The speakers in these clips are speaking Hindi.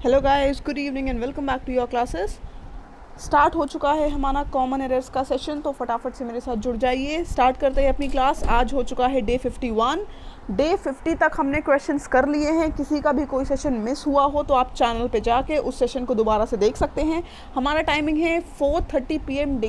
Hello guys, good evening and welcome back to your classes. Start हो चुका है हमारा कॉमन एरर्स का सेशन, तो फटाफट से मेरे साथ जुड़ जाइए। स्टार्ट करते हैं अपनी क्लास। आज हो चुका है डे 51। डे 50 तक हमने क्वेश्चंस कर लिए हैं। किसी का भी कोई सेशन मिस हुआ हो तो आप चैनल पे जाके उस सेशन को दोबारा से देख सकते हैं। हमारा टाइमिंग है 4:30 PM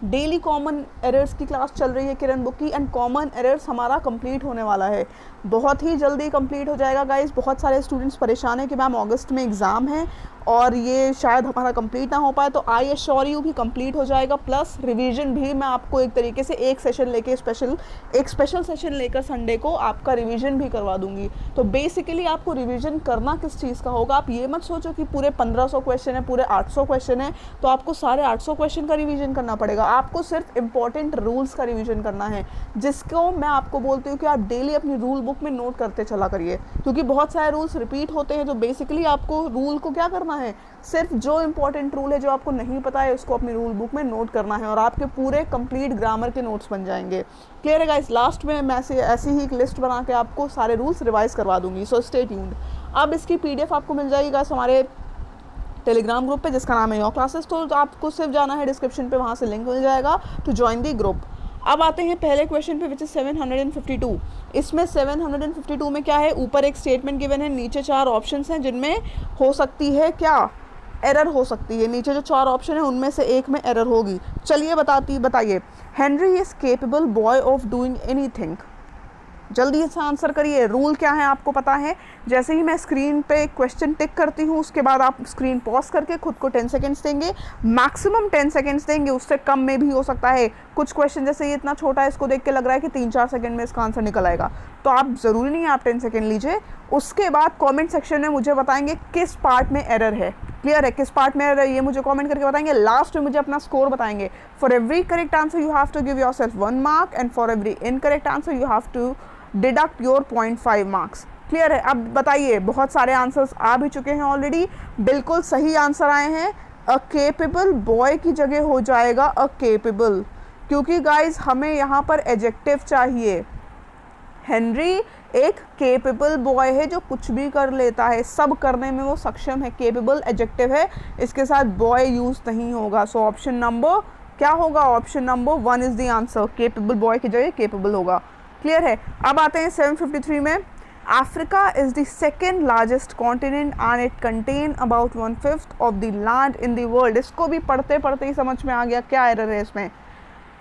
डेली कॉमन एरर्स की क्लास चल रही है किरण बुक की, एंड कॉमन एरर्स हमारा कंप्लीट होने वाला है। बहुत ही जल्दी कंप्लीट हो जाएगा गाइस। बहुत सारे स्टूडेंट्स परेशान हैं कि मैम अगस्त में एग्ज़ाम है और ये शायद हमारा कंप्लीट ना हो पाए, तो आई एश्योर यू भी कंप्लीट हो जाएगा। प्लस रिवीजन भी मैं आपको एक तरीके से एक सेशन लेके एक स्पेशल सेशन लेकर संडे को आपका रिवीजन भी करवा दूंगी। तो बेसिकली आपको रिवीजन करना किस चीज़ का होगा, आप ये मत सोचो कि पूरे 1500 क्वेश्चन है, पूरे 800 क्वेश्चन है तो आपको सारे 800 क्वेश्चन का रिवीजन करना पड़ेगा। आपको सिर्फ इंपॉर्टेंट रूल्स का रिवीजन करना है, जिसको मैं आपको बोलती हूँ कि आप डेली अपनी रूल बुक में नोट करते चला करिए, क्योंकि बहुत सारे रूल्स रिपीट होते हैं। तो बेसिकली आपको रूल को क्या करना है, सिर्फ जो इंपॉर्टेंट रूल है जो आपको नहीं पता है उसको अपनी रूल बुक में नोट करना है, और आपके पूरे कंप्लीट ग्रामर के नोट्स बन जाएंगे। क्लियर है गाइस? लास्ट में मैं ऐसी ही एक लिस्ट बना के आपको सारे रूल्स रिवाइज करवा दूंगी, सो स्टे ट्यून्ड। अब इसकी PDF आपको मिल जाएगी गाइस हमारे टेलीग्राम ग्रुप पे, जिसका नाम है योर क्लासेस। तो आपको सिर्फ जाना है डिस्क्रिप्शन पे, वहाँ से लिंक मिल जाएगा टू ज्वाइन दी ग्रुप। अब आते हैं पहले क्वेश्चन पे, विच इज 752। इसमें 752 में क्या है, ऊपर एक स्टेटमेंट गिवन है, नीचे 4 ऑप्शंस हैं जिनमें हो सकती है क्या, एरर हो सकती है। नीचे जो 4 ऑप्शन है उनमें से एक में एरर होगी। चलिए बताइए। Henry is capable boy of doing anything. जल्दी से आंसर करिए। रूल क्या है आपको पता है। जैसे ही मैं स्क्रीन पे क्वेश्चन टिक करती हूँ उसके बाद आप स्क्रीन पॉज करके खुद को 10 सेकेंड्स देंगे, मैक्सिमम 10 सेकेंड्स देंगे, उससे कम में भी हो सकता है। कुछ क्वेश्चन जैसे ये इतना छोटा है, इसको देख के लग रहा है कि 3-4 सेकेंड में इसका आंसर निकल आएगा, तो आप ज़रूरी नहीं है आप 10 सेकेंड लीजिए। उसके बाद कॉमेंट सेक्शन में मुझे बताएंगे किस पार्ट में एरर है। क्लियर है? किस पार्ट में एरर है ये मुझे कमेंट करके बताएंगे। लास्ट में मुझे अपना स्कोर बताएंगे। For every correct answer you have to give yourself 1 mark, and for every incorrect answer you have to deduct your 0.5 marks. Clear है? अब बताइए, बहुत सारे आंसर्स आ भी चुके हैं ऑलरेडी। बिल्कुल सही आंसर आए हैं। अ केपेबल बॉय की जगह हो जाएगा अ केपेबल, क्योंकि गाइज हमें यहाँ पर एडजेक्टिव चाहिए। हेनरी एक केपेबल बॉय है जो कुछ भी कर लेता है, सब करने में वो सक्षम है। केपेबल एडजेक्टिव है, इसके साथ बॉय यूज नहीं होगा। सो ऑप्शन नंबर क्या होगा, option number 1 is the answer. Capable boy की जगह केपेबल होगा। क्लियर है? अब आते हैं 753 में। Africa is the second largest continent and it contain about 1/5 of the land in the world. इसको भी पढ़ते पढ़ते ही समझ में आ गया क्या एरर है इसमें।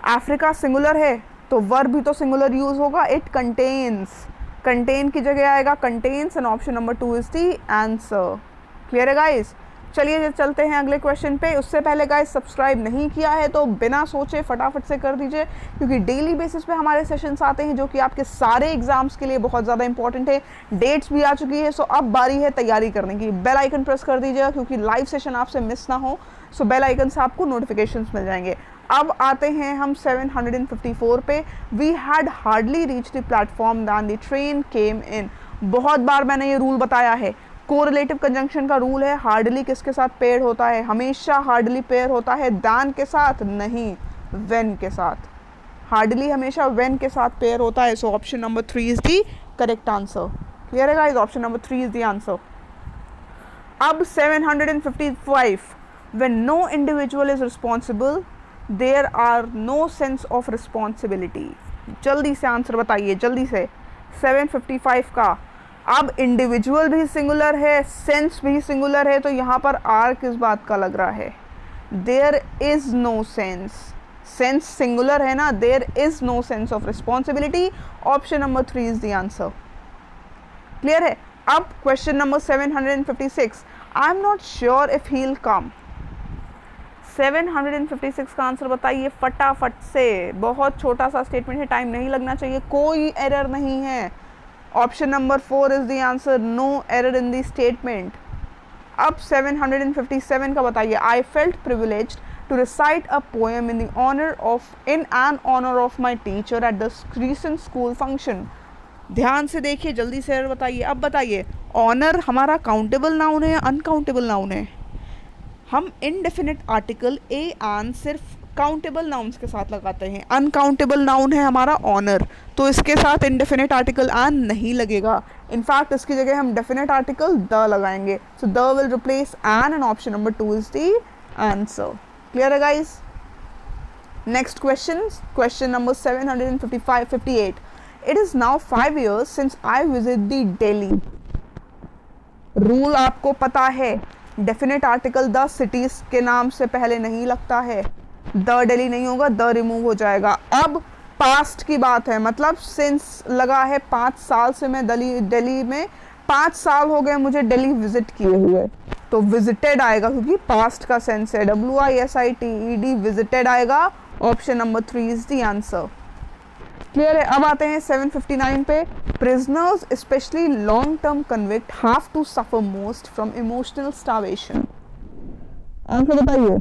अफ्रीका सिंगुलर है तो वर्ब भी तो सिंगुलर यूज होगा। इट कंटेन्स, कंटेन की जगह आएगा contains, and option number 2 is the answer. Clear है गाइस? चलिए चलते हैं अगले क्वेश्चन पे। उससे पहले गाइस सब्सक्राइब नहीं किया है तो बिना सोचे फटाफट से कर दीजिए, क्योंकि डेली बेसिस पे हमारे सेशंस आते हैं जो कि आपके सारे एग्जाम्स के लिए बहुत ज़्यादा इंपॉर्टेंट है। डेट्स भी आ चुकी है, सो अब बारी है तैयारी करने की। बेल आइकन प्रेस कर दीजिएगा क्योंकि लाइव सेशन आपसे मिस ना हो। सो बेल आइकन से आपको नोटिफिकेशंस मिल जाएंगे। अब आते हैं हम 754 पे। We had hardly reach the platform than the train came in. बहुत बार मैंने ये रूल बताया है। कोरिलेटिव कंजंक्शन का रूल है, हार्डली किसके साथ पेयर होता है, हमेशा हार्डली पेयर होता है दैन के साथ, नहीं व्हेन के साथ। हार्डली हमेशा व्हेन के साथ पेयर होता है। So option number 3 is the correct answer. Clear है guys? Option number 3 is the answer. अब 755, when no individual is responsible there are no sense of responsibility. जल्दी से आंसर बताइए, जल्दी से। 755 का अब इंडिविजुअल भी सिंगुलर है, सेंस भी सिंगुलर है, तो यहाँ पर आर किस बात का लग रहा है। There is no sense, sense singular है ना, there is no sense of responsibility. Option number 3 is the answer. Clear है? अब question number 756, I am not sure if he will come. 756 का आंसर बताइए फटाफट से। बहुत छोटा सा स्टेटमेंट है, टाइम नहीं लगना चाहिए, कोई एरर नहीं है। Option number 4 is the answer, no error in the statement. अब 757 का बताइए। I felt privileged to recite a poem in an honour of my teacher at the recent school function. ध्यान से देखिए, जल्दी से एरर बताइए। अब बताइए, ऑनर हमारा काउंटेबल नाउन है या अनकाउंटेबल नाउन है। हम इनडेफिनेट आर्टिकल ए एन सिर्फ काउंटेबल नाउन्स के साथ लगाते हैं। अनकाउंटेबल नाउन है हमारा ऑनर, तो इसके साथ इंडेफिनिट आर्टिकल एन नहीं लगेगा। इनफैक्ट इसकी जगह हम डेफिनेट आर्टिकल द लगाएंगे। So the will replace an and option number 2 is the answer. Clear है guys? Next question number 758। It is now 5 years since I visit the Delhi. Rule आपको पता है, डेफिनेट आर्टिकल द सिटीज के नाम से पहले नहीं लगता है। द दिल्ली नहीं होगा, द रिमूव हो जाएगा। अब पास्ट की बात है, मतलब सिंस लगा है 5 साल से मैं दिल्ली में, 5 साल हो गए मुझे दिल्ली विजिट किए हुए, तो विजिटेड आएगा क्योंकि पास्ट का सेंस है। WISITED विजिटेड आएगा। Option number 3 is the answer. Clear है? अब आते हैं 759 पे। Prisoners specially long term convict have to suffer most from emotional starvation. Answer बताइए।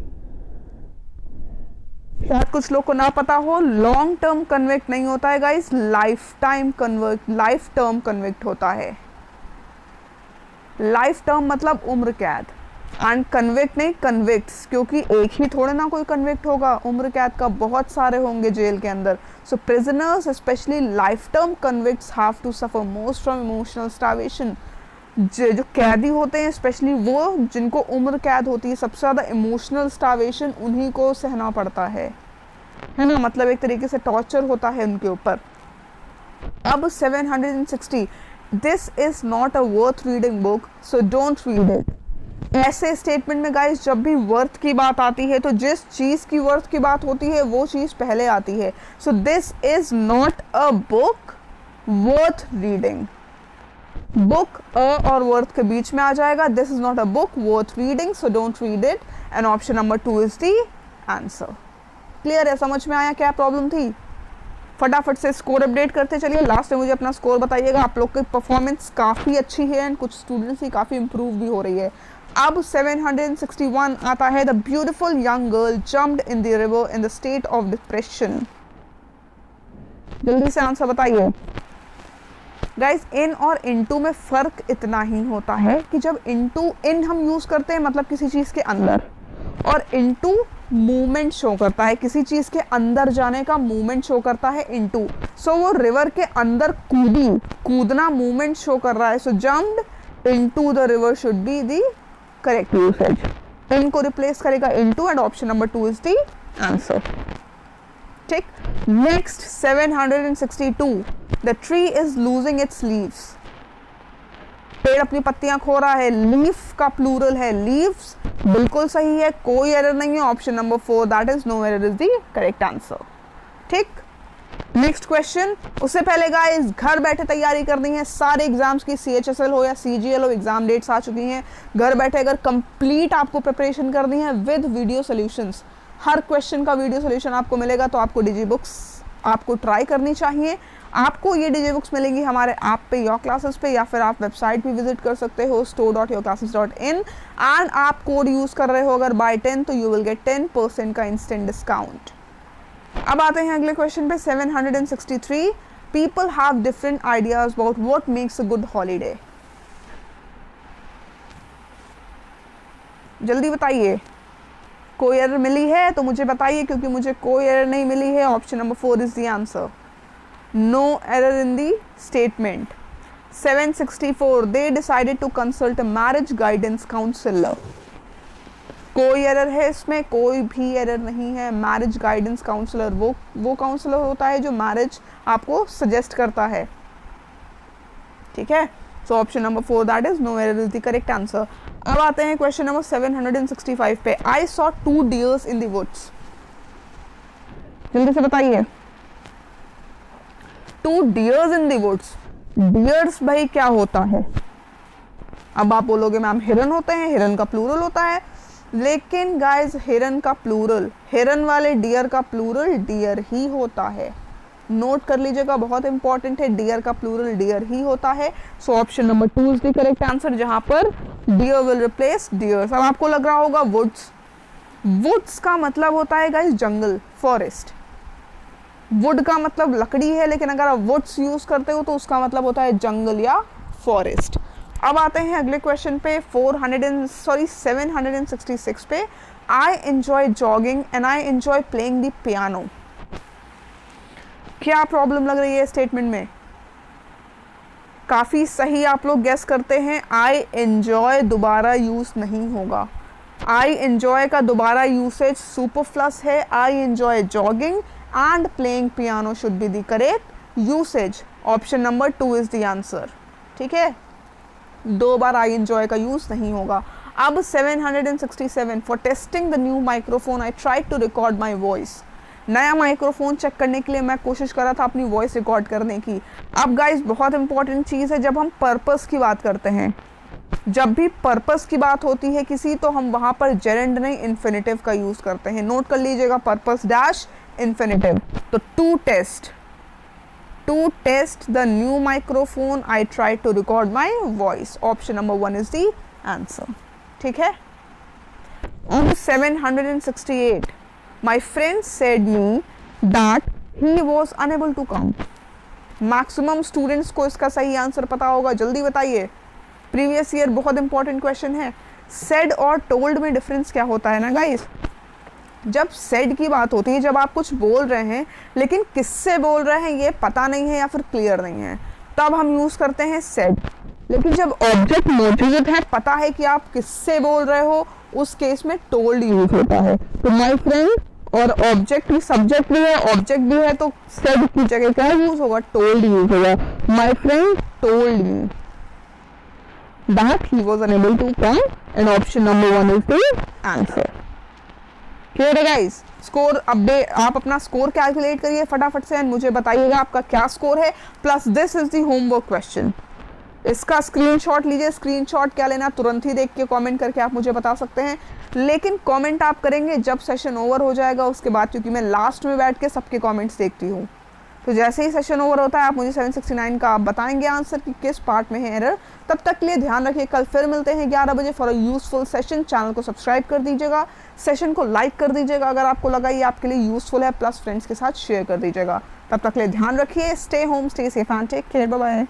शायद कुछ लोग को ना पता हो, लॉन्ग टर्म कन्विक्ट नहीं होता है गाइस, लाइफ टर्म कन्विक्ट होता है। लाइफ टर्म मतलब उम्र कैद, एंड कन्विक्ट नहीं, कन्विक्ट्स, क्योंकि एक ही थोड़े ना कोई कन्विक्ट होगा, उम्र कैद का बहुत सारे होंगे जेल के अंदर। So prisoners specially life term convicts have to suffer most from emotional starvation. जो कैदी होते हैं स्पेशली वो जिनको उम्र कैद होती है, सबसे ज़्यादा इमोशनल स्टार्वेशन उन्हीं को सहना पड़ता है ना, मतलब एक तरीके से टॉर्चर होता है उनके ऊपर। अब 760, this is not a worth reading book so don't read it. ऐसे स्टेटमेंट में गाइस जब भी वर्थ की बात आती है तो जिस चीज़ की वर्थ की बात होती है वो चीज़ पहले आती है। So this is not a book worth reading. Book और वर्थ के बीच में आ जाएगा। This is not a book worth reading so don't read it, and option number 2 is the answer. Clear है? समझ में आया क्या प्रॉब्लम थी? फटाफट से स्कोर अपडेट करते चलिए। लास्ट में मुझे अपना स्कोर बताइएगा। आप लोग की परफॉर्मेंस काफ़ी अच्छी है एंड कुछ स्टूडेंट्स की काफ़ी इंप्रूव भी हो रही है। अब 761 आता है। The beautiful young girl jumped in the river in the state of depression. जल्दी से आंसर बताइए गाइस। इन और इनटू में फ़र्क इतना ही होता है कि जब इन हम यूज़ करते हैं मतलब किसी चीज़ के अंदर, और इनटू मूवमेंट शो करता है, किसी चीज़ के अंदर जाने का मूवमेंट शो करता है इनटू। सो वो रिवर के अंदर कूदना मूवमेंट शो कर रहा है। So jumped into the river should be the correct usage. In को रिप्लेस करेगा into, and option number 2 is the answer. ठीक। Next 762, the tree is losing its leaves. पेड़ अपनी पत्तियां खो रहा है। लीफ का प्लूरल है लीव्स, बिल्कुल सही है, कोई एरर नहीं है। Option number 4 that is no error is the correct answer. ठीक। Next question. उससे पहले गाइस घर बैठे तैयारी करनी है सारे एग्जाम्स की, CHSL हो या CGL हो, एग्जाम डेट्स आ चुकी हैं। घर बैठे अगर कंप्लीट आपको प्रिपरेशन करनी है with video solutions, her question का वीडियो सॉल्यूशन आपको मिलेगा, तो आपको डिजी बुक्स आपको ट्राई करनी चाहिए। आपको ये डिजी बुक्स मिलेंगी हमारे ऐप पे, योर क्लासेस पे, या फिर आप वेबसाइट भी विजिट कर सकते हो store.yourclasses.in, एंड आप कोड यूज़ कर रहे हो अगर बाय 10 तो यू विल गेट 10% का इंस्टेंट डिस्काउंट। अब आते हैं अगले क्वेश्चन पे 763। People have different ideas about what makes a good holiday. जल्दी बताइए। कोई एरर मिली है तो मुझे बताइए, क्योंकि मुझे कोई एरर नहीं मिली है। Option number 4 is the answer. No error in the statement. 764, they decided to consult a marriage guidance counsellor. कोई एरर है इसमें? कोई भी एरर नहीं है। मैरिज गाइडेंस काउंसलर वो काउंसलर होता है जो मैरिज आपको सजेस्ट करता है। ठीक है। So option number 4 that is no error is the correct answer. अब आते हैं क्वेश्चन नंबर 765 पे। I saw 2 deers in the woods. जल्दी से बताइए। 2 deers in the woods. Deers भाई क्या होता है? अब आप बोलोगे मैम हिरन होते हैं, हिरन का प्लूरल होता है, लेकिन गाइज हिरन का प्लूरल, हिरन वाले डियर का प्लूरल डियर ही होता है। नोट कर लीजिएगा, बहुत इंपॉर्टेंट है, डियर का प्लूरल डियर ही होता है। So option number 2 is the correct answer, जहां पर डियर विल रिप्लेस डियर्स। अब आपको लग रहा होगा वुड्स, वुड्स का मतलब होता है गाइस जंगल, फॉरेस्ट। वुड का मतलब लकड़ी है, लेकिन अगर आप वुड्स यूज करते हो तो उसका मतलब होता है जंगल या फॉरेस्ट। अब आते हैं अगले क्वेश्चन पे 766 पे। I enjoy jogging and I enjoy playing the piano. क्या प्रॉब्लम लग रही है स्टेटमेंट में? काफ़ी सही आप लोग गेस करते हैं। आई एंजॉय दोबारा यूज़ नहीं होगा। आई एंजॉय का दोबारा यूसेज सुपरफ्लस है। I enjoy jogging and playing piano should be the correct usage. Option number 2 is the answer. ठीक है, 2 बार आई एंजॉय का यूज़ नहीं होगा। अब 767 for testing the new microphone I try to record my voice. नया माइक्रोफोन चेक करने के लिए मैं कोशिश कर रहा था अपनी वॉइस रिकॉर्ड करने की। अब गाइस बहुत इंपॉर्टेंट चीज़ है, जब हम पर्पस की बात करते हैं, जब भी पर्पस की बात होती है किसी, तो हम वहाँ पर जेरेंड नहीं इन्फिनेटिव का यूज़ करते हैं। नोट कर लीजिएगा, पर्पस डैश इन्फिनेटिव। तो to test the new microphone I try to record my voice. Option number 1 is the answer. ठीक है। 768 My friend said me that he was unable to count. Maximum students को इसका सही आंसर पता होगा, जल्दी बताइए। प्रीवियस ईयर बहुत इंपॉर्टेंट क्वेश्चन है। सेड और टोल्ड में डिफरेंस क्या होता है ना गाइस? जब सेड की बात होती है, जब आप कुछ बोल रहे हैं लेकिन किससे बोल रहे हैं ये पता नहीं है या फिर क्लियर नहीं है, तब हम यूज़ करते हैं सेड। लेकिन जब ऑब्जेक्ट मौजूद है, पता है कि आप किससे बोल रहे हो, उस केस में टोल्ड यूज होता है। तो माय फ्रेंड और ऑब्जेक्ट भी, सब्जेक्ट भी है, ऑब्जेक्ट भी है, तो सेड की जगह क्या यूज होगा? टोल्ड यूज होगा। My friend told me that he was unable to come and option number 1 is the answer. Clear है गाइस? स्कोर अपडेट, आप अपना स्कोर कैलकुलेट करिए फटाफट से एंड मुझे बताइएगा आपका क्या स्कोर है। Plus this is the homework question. इसका स्क्रीनशॉट लीजिए। स्क्रीनशॉट क्या लेना, तुरंत ही देख के कमेंट करके आप मुझे बता सकते हैं, लेकिन कमेंट आप करेंगे जब सेशन ओवर हो जाएगा उसके बाद, क्योंकि मैं लास्ट में बैठ के सबके कमेंट्स देखती हूँ। तो जैसे ही सेशन ओवर होता है आप मुझे 769 का आप बताएंगे आंसर कि किस पार्ट में है एरर। तब तक के लिए ध्यान रखिए, कल फिर मिलते हैं 11 बजे for a useful session. Channel को सब्सक्राइब कर दीजिएगा, सेशन को लाइक कर दीजिएगा अगर आपको लगा ये आपके लिए यूजफुल है, प्लस फ्रेंड्स के साथ शेयर कर दीजिएगा। तब तक के लिए ध्यान रखिए। Stay home, stay safe and take care. Bye bye.